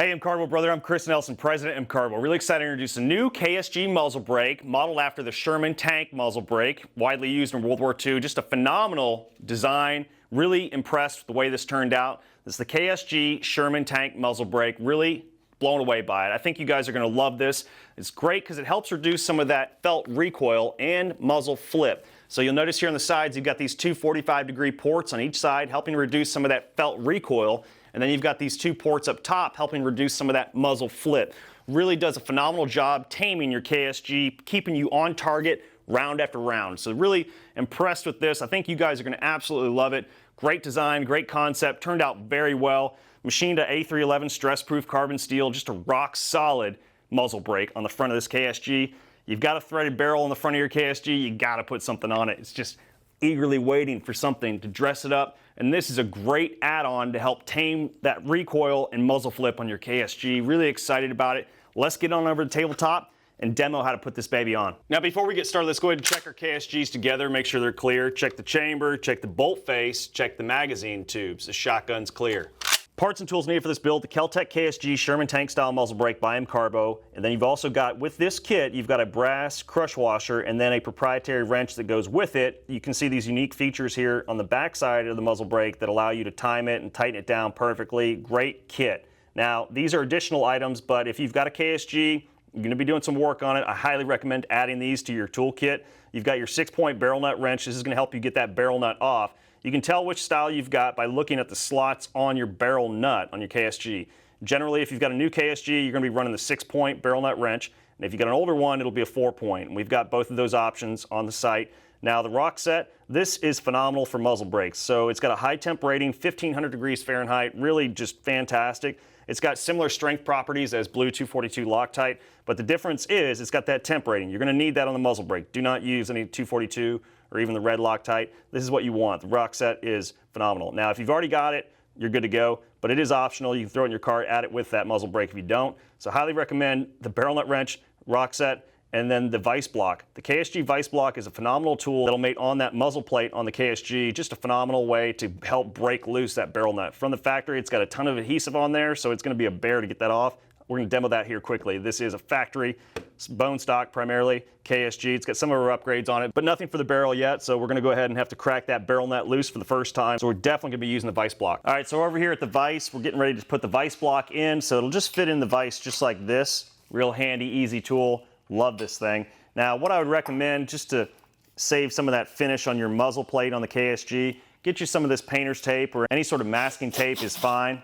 Hey, MCARBO brother, I'm Chris Nelson, President of MCARBO. Really excited to introduce a new KSG muzzle brake modeled after the Sherman tank muzzle brake, widely used in World War II. Just a phenomenal design. Really impressed with the way this turned out. This is the KSG Sherman tank muzzle brake. Really blown away by it. I think you guys are going to love this. It's great because it helps reduce some of that felt recoil and muzzle flip. So you'll notice here on the sides you've got these two 45-degree ports on each side helping reduce some of that felt recoil. And then you've got these two ports up top helping reduce some of that muzzle flip. Really does a phenomenal job taming your KSG, keeping you on target round after round. So really impressed with this. I think you guys are going to absolutely love it. Great design, great concept, turned out very well. Machined to A311 stress-proof carbon steel, just a rock-solid muzzle brake on the front of this KSG. You've got a threaded barrel on the front of your KSG, you got to put something on it. It's just eagerly waiting for something to dress it up. And this is a great add-on to help tame that recoil and muzzle flip on your KSG. Really excited about it. Let's get on over to the tabletop and demo how to put this baby on. Now before we get started, let's go ahead and check our KSGs together, make sure they're clear. Check the chamber, check the bolt face, check the magazine tubes. The shotgun's clear. Parts and tools needed for this build: the KEL-TEC KSG Sherman tank style muzzle brake by MCARBO. And then you've also got, with this kit, you've got a brass crush washer and then a proprietary wrench that goes with it. You can see these unique features here on the back side of the muzzle brake that allow you to time it and tighten it down perfectly. Great kit. Now, these are additional items, but if you've got a KSG, you're going to be doing some work on it, I highly recommend adding these to your toolkit. You've got your 6-point barrel nut wrench. This is going to help you get that barrel nut off. You can tell which style you've got by looking at the slots on your barrel nut on your KSG. Generally, if you've got a new KSG, you're going to be running the 6-point barrel nut wrench. And if you've got an older one, it'll be a 4-point. And we've got both of those options on the site. Now, the rock set, this is phenomenal for muzzle brakes. So it's got a high temp rating, 1500 degrees Fahrenheit, really just fantastic. It's got similar strength properties as Blue 242 Loctite, but the difference is it's got that temp rating. You're going to need that on the muzzle brake. Do not use any 242 or even the red Loctite. This is what you want. The rock set is phenomenal. Now, if you've already got it, you're good to go, but it is optional. You can throw it in your cart, add it with that muzzle brake if you don't. So highly recommend the barrel nut wrench, rock set, and then the Vise block. The KSG Vise block is a phenomenal tool that'll mate on that muzzle plate on the KSG. Just a phenomenal way to help break loose that barrel nut. From the factory, it's got a ton of adhesive on there, so it's going to be a bear to get that off. We're going to demo that here quickly. This is a factory bone stock primarily KSG. It's got some of our upgrades on it, but nothing for the barrel yet. So we're going to go ahead and have to crack that barrel nut loose for the first time. So we're definitely going to be using the Vise block. All right, so over here at the Vise, we're getting ready to put the Vise block in. So it'll just fit in the Vise just like this. Real handy, easy tool. Love this thing. Now, what I would recommend, just to save some of that finish on your muzzle plate on the KSG, get you some of this painter's tape or any sort of masking tape is fine.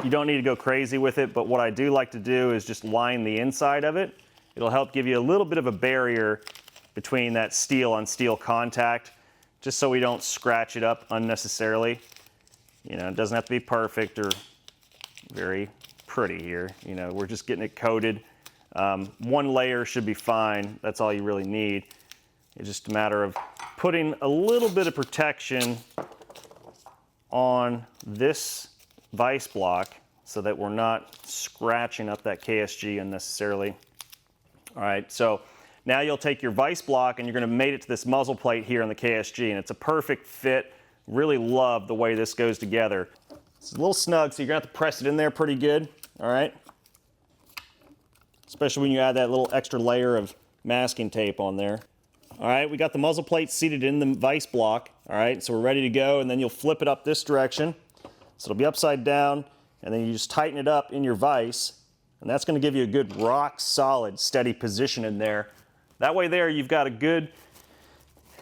You don't need to go crazy with it, but what I do like to do is just line the inside of it. It'll help give you a little bit of a barrier between that steel on steel contact, just so we don't scratch it up unnecessarily. You know, it doesn't have to be perfect or very pretty here. You know, we're just getting it coated. One layer should be fine. That's all you really need. It's just a matter of putting a little bit of protection on this Vise block so that we're not scratching up that KSG unnecessarily. All right, so now you'll take your Vise block and you're going to mate it to this muzzle plate here on the KSG, and it's a perfect fit. Really love the way this goes together. It's a little snug, so you're going to have to press it in there pretty good. All right, especially when you add that little extra layer of masking tape on there. All right, we got the muzzle plate seated in the Vise block. All right, so we're ready to go, and then you'll flip it up this direction. So it'll be upside down, and then you just tighten it up in your Vise, and that's going to give you a good rock solid steady position in there. That way there you've got a good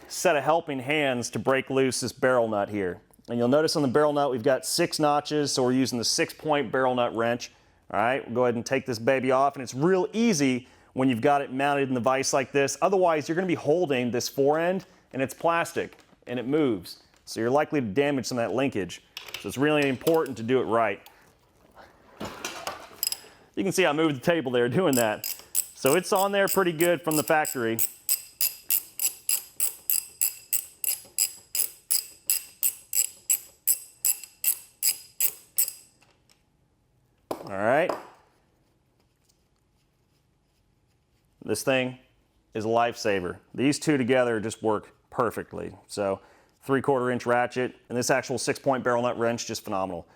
set of helping hands to break loose this barrel nut here. And you'll notice on the barrel nut we've got 6 notches, so we're using the 6-point barrel nut wrench. All right, we'll go ahead and take this baby off, and it's real easy when you've got it mounted in the Vise like this. Otherwise, you're going to be holding this forend, and it's plastic, and it moves. So you're likely to damage some of that linkage. So it's really important to do it right. You can see I moved the table there doing that. So it's on there pretty good from the factory. All right. This thing is a lifesaver. These two together just work perfectly. So 3/4 inch ratchet and this actual 6-point barrel nut wrench, just phenomenal.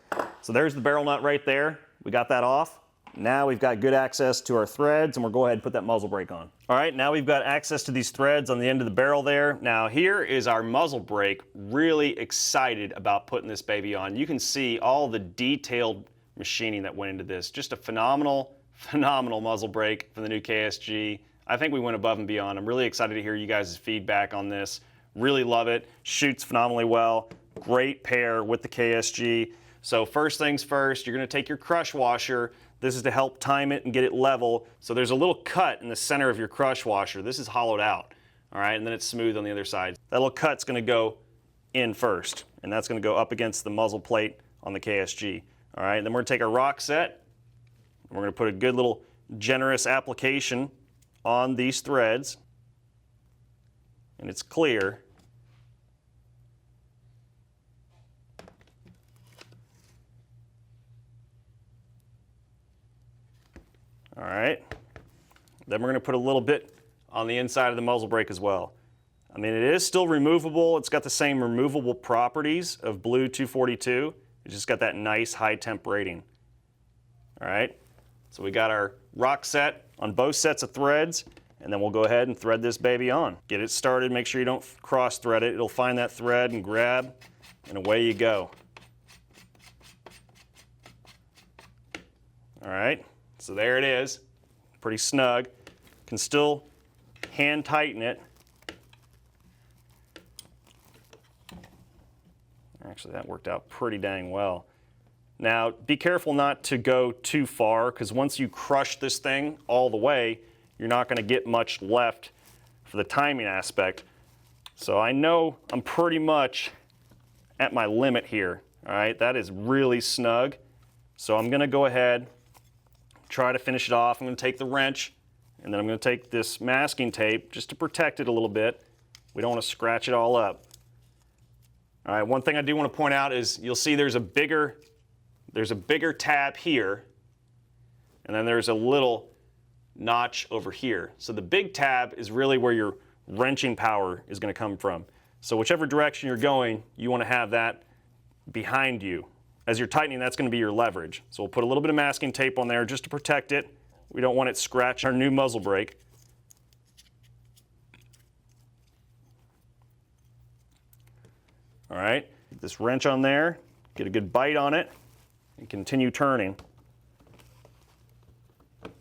So there's the barrel nut right there. We got that off. Now we've got good access to our threads, and we'll go ahead and put that muzzle brake on. All right, now we've got access to these threads on the end of the barrel there. Now here is our muzzle brake. Really excited about putting this baby on. You can see all the detailed machining that went into this. Just a phenomenal muzzle brake for the new KSG. I think we went above and beyond. I'm really excited to hear you guys' feedback on this. Really love it. Shoots phenomenally well. Great pair with the KSG. So first things first, you're gonna take your crush washer. This is to help time it and get it level. So there's a little cut in the center of your crush washer. This is hollowed out, all right? And then it's smooth on the other side. That little cut's gonna go in first, and that's gonna go up against the muzzle plate on the KSG, all right? And then we're gonna take our rock set, and we're gonna put a good little generous application on these threads, and it's clear. All right, then we're gonna put a little bit on the inside of the muzzle brake as well. I mean, it is still removable. It's got the same removable properties of Blue 242. It's just got that nice high temp rating. All right, so we got our rock set on both sets of threads, and then we'll go ahead and thread this baby on. Get it started, make sure you don't cross thread it. It'll find that thread and grab, and away you go. All right. So there it is, pretty snug. Can still hand tighten it. Actually, that worked out pretty dang well. Now, be careful not to go too far, because once you crush this thing all the way, you're not going to get much left for the timing aspect. So I know I'm pretty much at my limit here. All right, that is really snug. So I'm going to go ahead, try to finish it off. I'm going to take the wrench, and then I'm going to take this masking tape just to protect it a little bit. We don't want to scratch it all up. All right, one thing I do want to point out is you'll see there's a bigger tab here, and then there's a little notch over here. So the big tab is really where your wrenching power is going to come from. So whichever direction you're going, you want to have that behind you. As you're tightening, that's going to be your leverage. So we'll put a little bit of masking tape on there just to protect it. We don't want it scratch our new muzzle brake. All right, get this wrench on there, get a good bite on it, and continue turning. All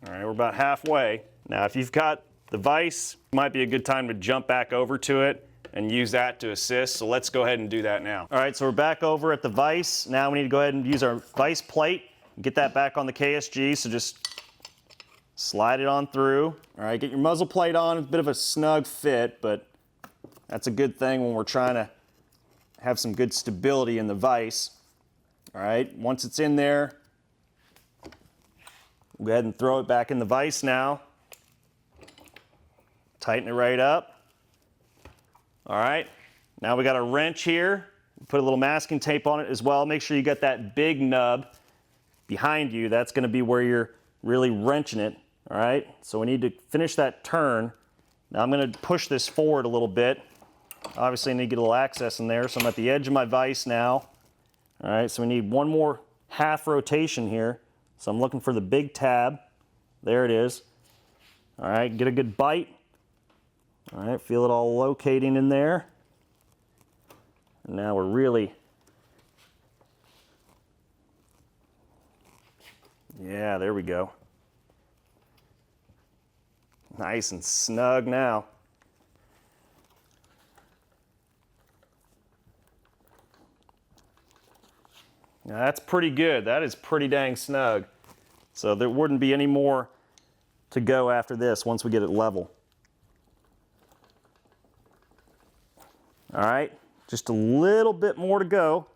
right, we're about halfway. Now, if you've got the vise, it might be a good time to jump back over to it and use that to assist. So let's go ahead and do that now. All right, so we're back over at the vise. Now we need to go ahead and use our vise plate and get that back on the KSG. So just slide it on through. All right, get your muzzle plate on. It's a bit of a snug fit, but that's a good thing when we're trying to have some good stability in the vise. All right, once it's in there, we'll go ahead and throw it back in the vise now. Tighten it right up. All right, now we got a wrench here. Put a little masking tape on it as well. Make sure you got that big nub behind you. That's going to be where you're really wrenching it. All right, so we need to finish that turn. Now I'm going to push this forward a little bit. Obviously I need to get a little access in there, so I'm at the edge of my vise now. All right, so we need one more half rotation here. So I'm looking for the big tab. There it is. All right, get a good bite. All right, feel it all locating in there. And now we're really, yeah, there we go. Nice and snug now. Now that's pretty good. That is pretty dang snug. So there wouldn't be any more to go after this once we get it level. All right, just a little bit more to go.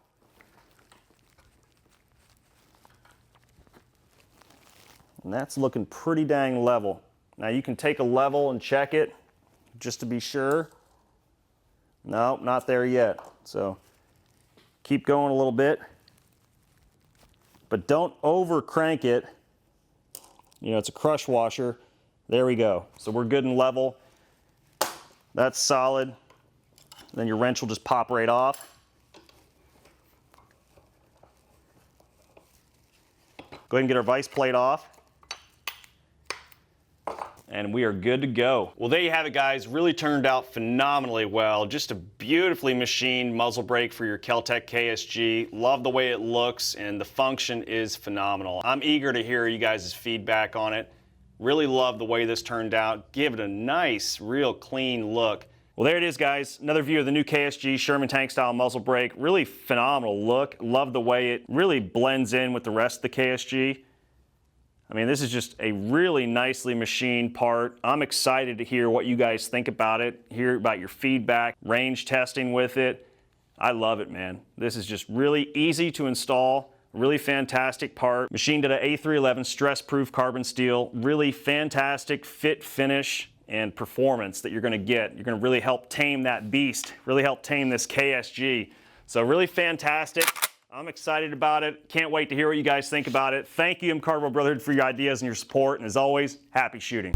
And that's looking pretty dang level. Now you can take a level and check it just to be sure. No, not there yet. So keep going a little bit, but don't over crank it. You know, it's a crush washer. There we go. So we're good and level. That's solid. Then your wrench will just pop right off. Go ahead and get our Vise plate off. And we are good to go. Well, there you have it, guys. Really turned out phenomenally well. Just a beautifully machined muzzle brake for your KEL-TEC KSG. Love the way it looks, and the function is phenomenal. I'm eager to hear you guys' feedback on it. Really love the way this turned out. Give it a nice, real clean look. Well, there it is, guys. Another view of the new KSG Sherman tank style muzzle brake. Really phenomenal look. Love the way it really blends in with the rest of the KSG. I mean, this is just a really nicely machined part. I'm excited to hear what you guys think about it, hear about your feedback, range testing with it. I love it, man. This is just really easy to install, really fantastic part. Machined at an A311 stress-proof carbon steel. Really fantastic fit, finish, and performance that you're gonna get. You're gonna really help tame that beast, really help tame this KSG. So really fantastic. I'm excited about it. Can't wait to hear what you guys think about it. Thank you, MCARBO Brotherhood, for your ideas and your support. And as always, happy shooting.